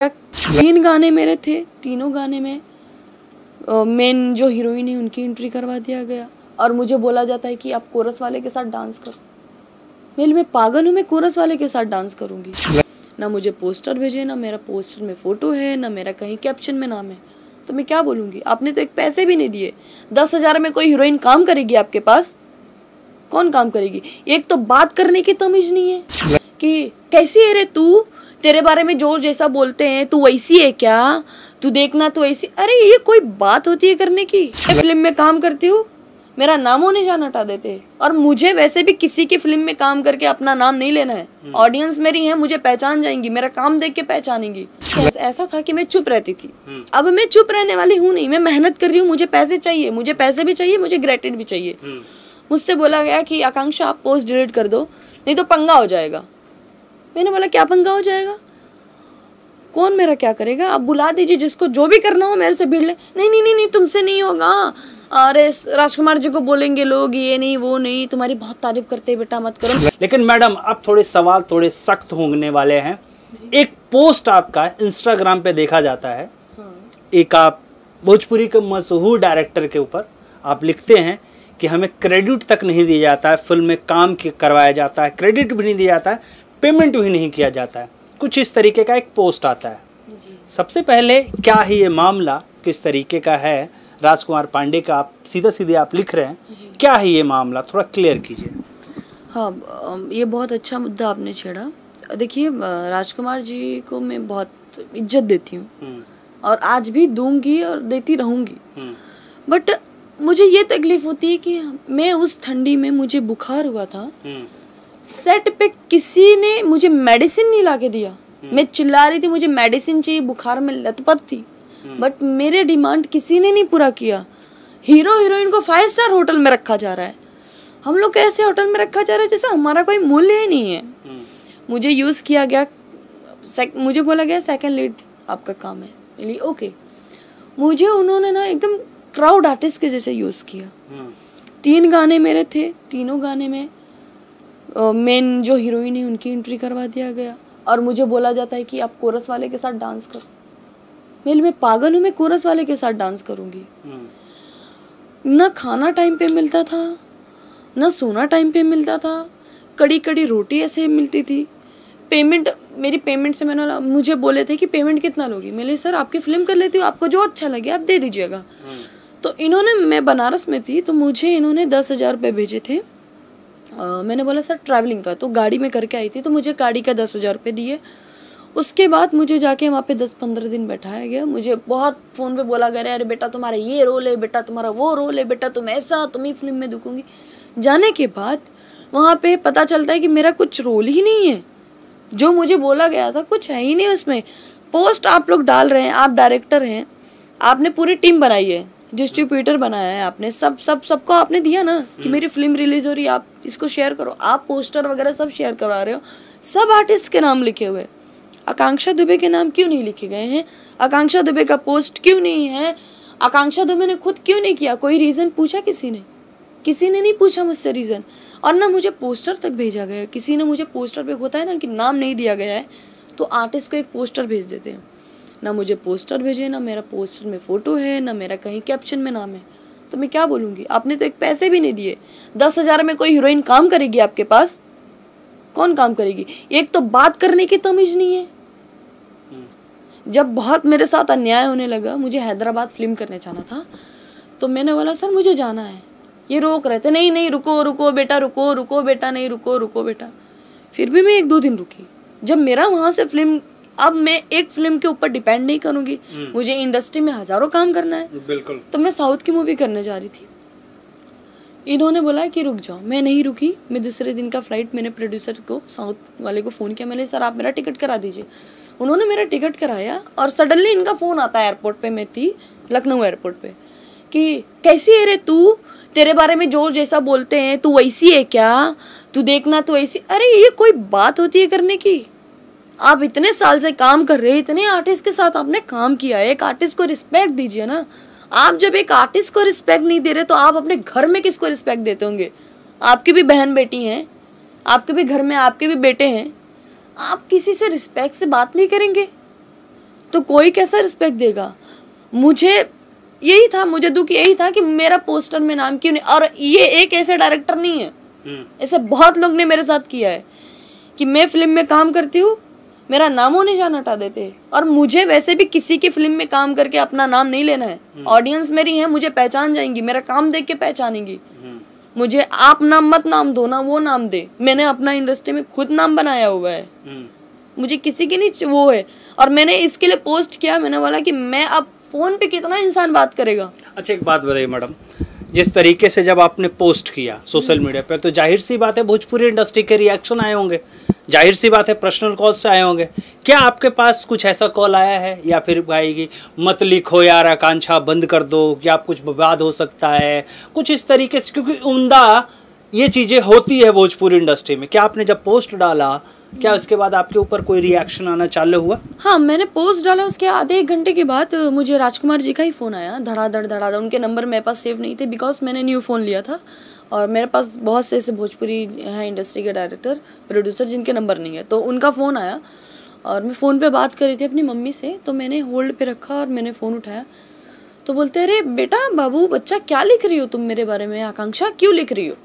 3 गाने मेरे थे, तीनों गाने में मेन जो हीरोइन है उनकी एंट्री करवा दिया गया और मुझे बोला जाता है कि आप कोरस वाले के साथ डांस करो। मैं पागल हूँ, मैं कोरस वाले के साथ डांस करूँगी। ना मुझे पोस्टर भेजे, ना मेरा पोस्टर में फ़ोटो है, ना मेरा कहीं कैप्शन में नाम है, तो मैं क्या बोलूँगी? आपने तो एक पैसे भी नहीं दिए। 10,000 में कोई हीरोइन काम करेगी आपके पास? कौन काम करेगी? एक तो बात करने की तमीज़ नहीं है कि कैसी है रे तू, तेरे बारे में जो जैसा बोलते हैं तू वैसी है क्या, तू देखना तू ऐसी। अरे ये कोई बात होती है करने की? फिल्म में काम करती हूँ, मेरा नामो निशान हटा देते हैं। और मुझे वैसे भी किसी की फिल्म में काम करके अपना नाम नहीं लेना है। ऑडियंस मेरी है, मुझे पहचान जाएंगी, मेरा काम देख के पहचानेंगी। ऐसा था कि मैं चुप रहती थी, अब मैं चुप रहने वाली हूँ नहीं। मैं मेहनत कर रही हूँ, मुझे पैसे चाहिए, मुझे पैसे भी चाहिए, मुझे ग्रेटिड भी चाहिए। मुझसे बोला गया कि आकांक्षा आप पोस्ट डिलीट कर दो, नहीं तो पंगा हो जाएगा। मैंने बोला क्या पंगा हो जाएगा? कौन मेरा क्या करेगा? आप बुला दीजिए, जिसको जो भी करना हो मेरे से भिड़ ले। नहीं नहीं नहीं नहीं, तुमसे नहीं होगा। अरे राजकुमार जी को बोलेंगे लोग, ये नहीं वो नहीं, तुम्हारी बहुत तारीफ करते हैं, बेटा मत करो। लेकिन मैडम अब थोड़े सवाल थोड़े सख्त होने वाले हैं। एक पोस्ट आपका इंस्टाग्राम पे देखा जाता है, एक आप भोजपुरी के मशहूर डायरेक्टर के ऊपर आप लिखते हैं कि हमें क्रेडिट तक नहीं दिया जाता है, फिल्म में काम करवाया जाता है, क्रेडिट भी नहीं दिया जाता है, पेमेंट भी नहीं किया जाता है। कुछ इस तरीके का एक पोस्ट आता है। सबसे पहले क्या है ये मामला, किस तरीके का है? राजकुमार पांडे का आप सीधे आप लिख रहे हैं, क्या है ये मामला, थोड़ा क्लियर कीजिए। हाँ, ये बहुत अच्छा मुद्दा आपने छेड़ा। देखिए, राजकुमार जी को मैं बहुत इज्जत देती हूँ और आज भी दूंगी और देती रहूँगी। बट मुझे ये तकलीफ होती है कि मैं उस ठंडी में, मुझे बुखार हुआ था, सेट पे किसी ने मुझे मेडिसिन नहीं ला के दिया। मैं चिल्ला रही थी मुझे मेडिसिन चाहिए, बुखार में लथपथ थी, बट मेरे डिमांड किसी ने नहीं पूरा किया। हीरो हीरोइन को 5 स्टार होटल में रखा जा रहा है, हम लोग को ऐसे होटल में रखा जा रहा है जैसे हमारा कोई मूल्य ही नहीं है। मुझे यूज़ किया गया, मुझे बोला गया सेकंड लीड आपका काम है। बोली ओके। मुझे उन्होंने ना एकदम क्राउड आर्टिस्ट के जैसे यूज़ किया। 3 गाने मेरे थे, तीनों गाने में मेन जो हीरोइन है उनकी एंट्री करवा दिया गया और मुझे बोला जाता है कि आप कोरस वाले के साथ डांस करो। मैं पागल हूँ, मैं कोरस वाले के साथ डांस करूँगी। ना खाना टाइम पे मिलता था, ना सोना टाइम पे मिलता था, कड़ी कड़ी रोटी ऐसे मिलती थी। पेमेंट, मेरी पेमेंट से मैंने, मुझे बोले थे कि पेमेंट कितना लोगी? मैंने सर आपकी फिल्म कर लेती हूँ, आपको जो अच्छा लगे आप दे दीजिएगा। तो इन्होंने, मैं बनारस में थी तो मुझे इन्होंने 10,000 रुपये भेजे थे। मैंने बोला सर ट्रैवलिंग का, तो गाड़ी में करके आई थी तो मुझे गाड़ी का 10,000 रुपये दिए। उसके बाद मुझे जाके वहाँ पे 10-15 दिन बैठाया गया। मुझे बहुत फ़ोन पे बोला गया, अरे बेटा तुम्हारा ये रोल है, बेटा तुम्हारा वो रोल है, बेटा तुम ऐसा, तुम्हें फिल्म में दिखूंगी। जाने के बाद वहाँ पे पता चलता है कि मेरा कुछ रोल ही नहीं है, जो मुझे बोला गया था कुछ है ही नहीं उसमें। पोस्ट आप लोग डाल रहे हैं, आप डायरेक्टर हैं, आपने पूरी टीम बनाई है, डिस्ट्रीब्यूटर बनाया है आपने, सबको आपने दिया ना कि मेरी फिल्म रिलीज हो रही है, आप इसको शेयर करो। आप पोस्टर वगैरह सब शेयर करवा रहे हो, सब आर्टिस्ट के नाम लिखे हुए, आकांक्षा दुबे के नाम क्यों नहीं लिखे गए हैं? आकांक्षा दुबे का पोस्ट क्यों नहीं है? आकांक्षा दुबे ने खुद क्यों नहीं किया? कोई रीज़न पूछा किसी ने? किसी ने नहीं पूछा मुझसे रीज़न। और ना मुझे पोस्टर तक भेजा गया, किसी ने मुझे पोस्टर पे, होता है ना कि नाम नहीं दिया गया है तो आर्टिस्ट को एक पोस्टर भेज देते हैं। ना मुझे पोस्टर भेजे, ना मेरा पोस्टर में फ़ोटो है, ना मेरा कहीं कैप्शन में नाम है, तो मैं क्या बोलूँगी? आपने तो एक पैसे भी नहीं दिए। 10,000 में कोई हीरोइन काम करेगी आपके पास? कौन काम करेगी? एक तो बात करने की तमीज़ नहीं है। जब बहुत मेरे साथ अन्याय होने लगा, मुझे हैदराबाद फिल्म करने जाना था, तो मैंने बोला सर मुझे जाना है। ये रोक रहे थे, नहीं नहीं रुको रुको बेटा, रुको रुको बेटा, नहीं रुको रुको बेटा। फिर भी मैं 1-2 दिन रुकी। जब मेरा वहाँ से फिल्म, अब मैं एक फिल्म के ऊपर डिपेंड नहीं करूँगी, मुझे इंडस्ट्री में हज़ारों काम करना है। बिल्कुल। तो मैं साउथ की मूवी करने जा रही थी, इन्होंने बोला कि रुक जाओ। मैं नहीं रुकी, मैं दूसरे दिन का फ्लाइट, मैंने प्रोड्यूसर को, साउथ वाले को फ़ोन किया, मैंने सर आप मेरा टिकट करा दीजिए। उन्होंने मेरा टिकट कराया और सडनली इनका फ़ोन आता है एयरपोर्ट पे, मैं थी लखनऊ एयरपोर्ट पे, कि कैसी है रे तू, तेरे बारे में जो जैसा बोलते हैं तू वैसी है क्या, तू देखना तू ऐसी। अरे ये कोई बात होती है करने की? आप इतने साल से काम कर रहे हैं, इतने आर्टिस्ट के साथ आपने काम किया है, एक आर्टिस्ट को रिस्पेक्ट दीजिए ना। आप जब एक आर्टिस्ट को रिस्पेक्ट नहीं दे रहे तो आप अपने घर में किसको रिस्पेक्ट देते होंगे? आपकी भी बहन बेटी हैं, आपके भी घर में आपके भी बेटे हैं, आप किसी से रिस्पेक्ट से बात नहीं करेंगे? तो कोई कैसा रिस्पेक्ट देगा? मुझे यही था, मुझे दुख यही था कि मेरा पोस्टर में नाम क्यों नहीं। और ये एक ऐसे डायरेक्टर नहीं है, ऐसे बहुत लोग ने मेरे साथ किया है कि मैं फिल्म में काम करती हूँ, मेरा नामो निशान हटा देते। और मुझे वैसे भी किसी की फिल्म में काम करके अपना नाम नहीं लेना है। ऑडियंस मेरी है, मुझे पहचान जाएंगी, मेरा काम देख के पहचानेंगी। मुझे आप नाम मत नाम दो ना, वो नाम दे। मैंने अपना इंडस्ट्री में खुद नाम बनाया हुआ है, मुझे किसी की नहीं वो है। और मैंने इसके लिए पोस्ट किया, मैंने बोला कि मैं अब फोन पे कितना इंसान बात करेगा। अच्छा एक बात बताइए मैडम, जिस तरीके से जब आपने पोस्ट किया सोशल मीडिया पे, तो जाहिर सी बात है भोजपुरी इंडस्ट्री के रिएक्शन आए होंगे, जाहिर सी बात है पर्सनल कॉल से आए होंगे। क्या आपके पास कुछ ऐसा कॉल आया है, या फिर भाई मत लिखो यार, आकांक्षा बंद कर दो, क्या कुछ विवाद हो सकता है, कुछ इस तरीके से? क्योंकि उम्दा ये चीज़ें होती है भोजपुरी इंडस्ट्री में। क्या आपने जब पोस्ट डाला, क्या उसके बाद आपके ऊपर कोई रिएक्शन आना चालू हुआ? हाँ, मैंने पोस्ट डाला, उसके आधे एक घंटे के बाद मुझे राजकुमार जी का ही फ़ोन आया, धड़ाधड़। उनके नंबर मेरे पास सेव नहीं थे, बिकॉज मैंने न्यू फ़ोन लिया था और मेरे पास बहुत से ऐसे भोजपुरी हैं इंडस्ट्री के डायरेक्टर प्रोड्यूसर जिनके नंबर नहीं है। तो उनका फ़ोन आया और मैं फ़ोन पे बात कर रही थी अपनी मम्मी से, तो मैंने होल्ड पे रखा और मैंने फ़ोन उठाया। तो बोलते अरे बेटा, बाबू, बच्चा, क्या लिख रही हो तुम मेरे बारे में? आकांक्षा क्यों लिख रही हो?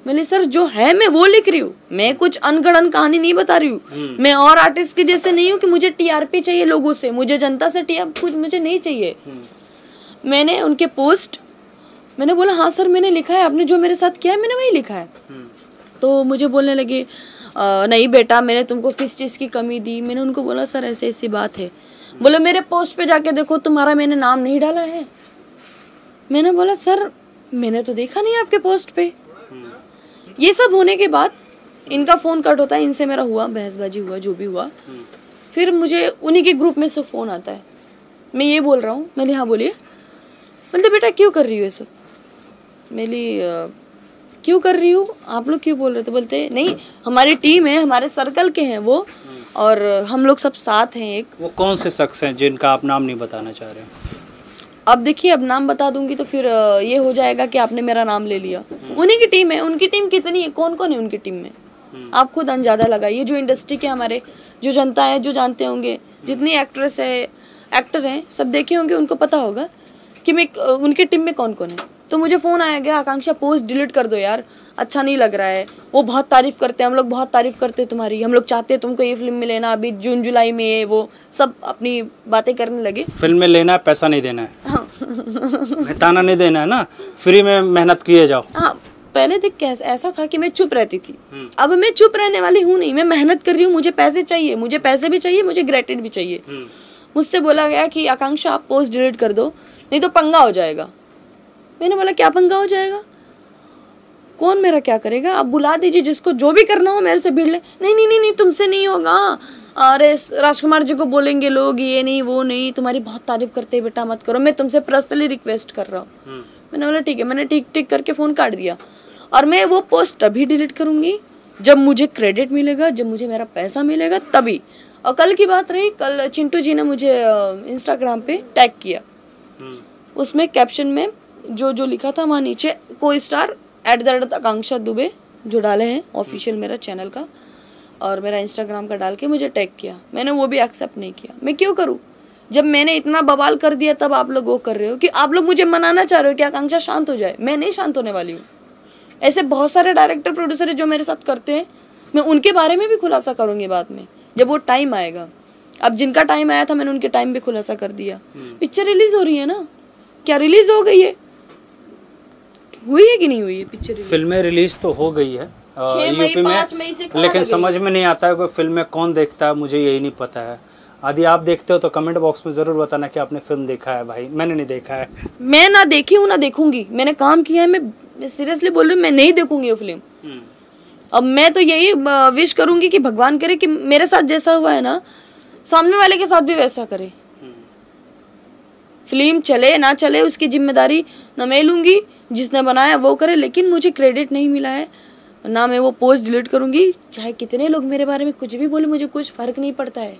मैंने सर जो है मैं वो लिख रही हूँ, मैं कुछ अनगढ़ कहानी नहीं बता रही हूँ। मैं और आर्टिस्ट के जैसे नहीं हूँ कि मुझे टीआरपी चाहिए लोगों से, मुझे जनता से टीआरपी कुछ मुझे नहीं चाहिए। मैंने उनके पोस्ट, मैंने बोला हाँ सर मैंने लिखा है, आपने जो मेरे साथ किया है मैंने वही लिखा है। तो मुझे बोलने लगे नहीं बेटा, मैंने तुमको किस चीज़ की कमी दी? मैंने उनको बोला सर ऐसे ऐसी बात है। बोले मेरे पोस्ट पे जाके देखो, तुम्हारा मैंने नाम नहीं डाला है। मैंने बोला सर मैंने तो देखा नहीं आपके पोस्ट पे। ये सब होने के बाद इनका फ़ोन कट होता है, इनसे मेरा हुआ बहसबाजी हुआ, जो भी हुआ। फिर मुझे उन्हीं के ग्रुप में से फ़ोन आता है, मैं ये बोल रहा हूँ। मैंने हाँ बोलिए। बोलते बेटा क्यों कर रही हो ये सब? मेरी क्यों कर रही हूँ, आप लोग क्यों बोल रहे थे? बोलते नहीं हमारी टीम है, हमारे सर्कल के हैं वो, और हम लोग सब साथ हैं। एक वो कौन से शख्स हैं जिनका आप नाम नहीं बताना चाह रहे हैं? अब देखिए, अब नाम बता दूंगी तो फिर ये हो जाएगा कि आपने मेरा नाम ले लिया। उन्हीं की टीम है। उनकी टीम कितनी है, कौन कौन है उनकी टीम में, आप खुद अंदाजा लगाइए। जो इंडस्ट्री के हमारे जो जनता है, जो जानते होंगे, जितनी एक्ट्रेस है एक्टर हैं, सब देखे होंगे, उनको पता होगा कि मैं उनकी टीम में कौन कौन है। तो मुझे फ़ोन आया गया, आकांक्षा पोस्ट डिलीट कर दो यार, अच्छा नहीं लग रहा है। वो बहुत तारीफ़ करते हैं, हम लोग बहुत तारीफ़ करते हैं तुम्हारी, हम लोग चाहते हैं तुमको ये फिल्म में लेना। अभी जून जुलाई में ये वो सब अपनी बातें करने लगे। फिल्म में लेना है, पैसा नहीं देना है। हाँ ताना नहीं देना है ना, फ्री में मेहनत किए जाओ। हाँ, पहले देख ऐसा था कि मैं चुप रहती थी, अब मैं चुप रहने वाली हूँ नहीं, मैं मेहनत कर रही हूँ। मुझे पैसे चाहिए, मुझे पैसे भी चाहिए, मुझे ग्रेटिड भी चाहिए। मुझसे बोला गया कि आकांक्षा आप पोस्ट डिलीट कर दो, नहीं तो पंगा हो जाएगा। मैंने बोला क्या पंगा हो जाएगा, कौन मेरा क्या करेगा? आप बुला दीजिए जिसको जो भी करना हो मेरे से भिड़ ले। नहीं नहीं नहीं नहीं, तुमसे नहीं होगा। अरे राजकुमार जी को बोलेंगे लोग, ये नहीं वो नहीं, तुम्हारी बहुत तारीफ करते हैं बेटा, मत करो, मैं तुमसे पर्सनली रिक्वेस्ट कर रहा हूँ। मैंने बोला ठीक है। मैंने टिक टिक करके फ़ोन काट दिया। और मैं वो पोस्ट तभी डिलीट करूँगी जब मुझे क्रेडिट मिलेगा, जब मुझे मेरा पैसा मिलेगा तभी। और कल की बात रही, कल चिंटू जी ने मुझे इंस्टाग्राम पे टैग किया। उसमें कैप्शन में जो लिखा था वहाँ नीचे को-स्टार @आकांक्षा दुबे जो डाले हैं ऑफिशियल मेरा चैनल का और मेरा इंस्टाग्राम का डाल के मुझे टैग किया। मैंने वो भी एक्सेप्ट नहीं किया। मैं क्यों करूँ? जब मैंने इतना बवाल कर दिया तब आप लोग वो कर रहे हो कि आप लोग मुझे मनाना चाह रहे हो कि आकांक्षा शांत हो जाए। मैं नहीं शांत होने वाली हूँ। ऐसे बहुत सारे डायरेक्टर प्रोड्यूसर जो मेरे साथ करते हैं, मैं उनके बारे में भी खुलासा करूँगी बाद में जब वो टाइम आएगा। अब जिनका टाइम आया था मैंने उनके टाइम भी खुलासा कर दिया। पिक्चर रिलीज हो रही है ना, क्या रिलीज हो गई है? हुई है कि नहीं हुई है पिक्चर रिलीज? फिल्में रिलीज तो हो गई है यूपी में, लेकिन समझ में नहीं आता है कि फिल्म में कौन देखता है, मुझे यही नहीं पता है। यदि आप देखते हो तो कमेंट बॉक्स में ज़रूर बताना कि आपने फिल्म देखा है। भाई मैंने नहीं देखा है। मैं ना देखी हूँ ना देखूंगी। मैंने काम किया है, मैं सीरियसली बोल रही हूँ, मैं नहीं देखूंगी वो फिल्म। अब मैं तो यही विश करूंगी कि भगवान करे कि मेरे साथ जैसा हुआ है ना, सामने वाले के साथ भी वैसा करे। फिल्म चले ना चले उसकी जिम्मेदारी ना मैं लूँगी, जिसने बनाया वो करे, लेकिन मुझे क्रेडिट नहीं मिला है ना। मैं वो पोस्ट डिलीट करूँगी, चाहे कितने लोग मेरे बारे में कुछ भी बोले, मुझे कुछ फ़र्क नहीं पड़ता है,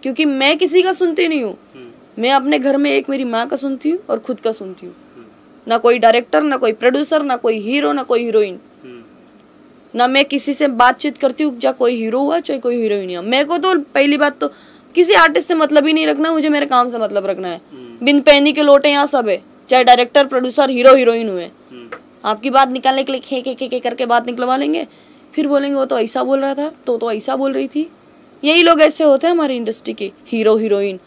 क्योंकि मैं किसी का सुनती नहीं हूँ। मैं अपने घर में एक मेरी माँ का सुनती हूँ और खुद का सुनती हूँ। ना कोई डायरेक्टर, ना कोई प्रोड्यूसर, ना कोई हीरो, ना कोई हीरोइन, ना मैं किसी से बातचीत करती हूँ, चाहे कोई हीरो हुआ चाहे कोई हीरोइन हुआ। मेरे को तो पहली बात तो किसी आर्टिस्ट से मतलब ही नहीं रखना, मुझे मेरे काम से मतलब रखना है। बिन पैनी के लोटे यहाँ सब है, चाहे डायरेक्टर, प्रोड्यूसर, हीरो, हीरोइन हुए। आपकी बात निकालने के लिए खे करके बात निकलवा लेंगे, फिर बोलेंगे वो तो ऐसा बोल रहा था, तो ऐसा बोल रही थी। यही लोग ऐसे होते हैं हमारी इंडस्ट्री के हीरो हीरोइन।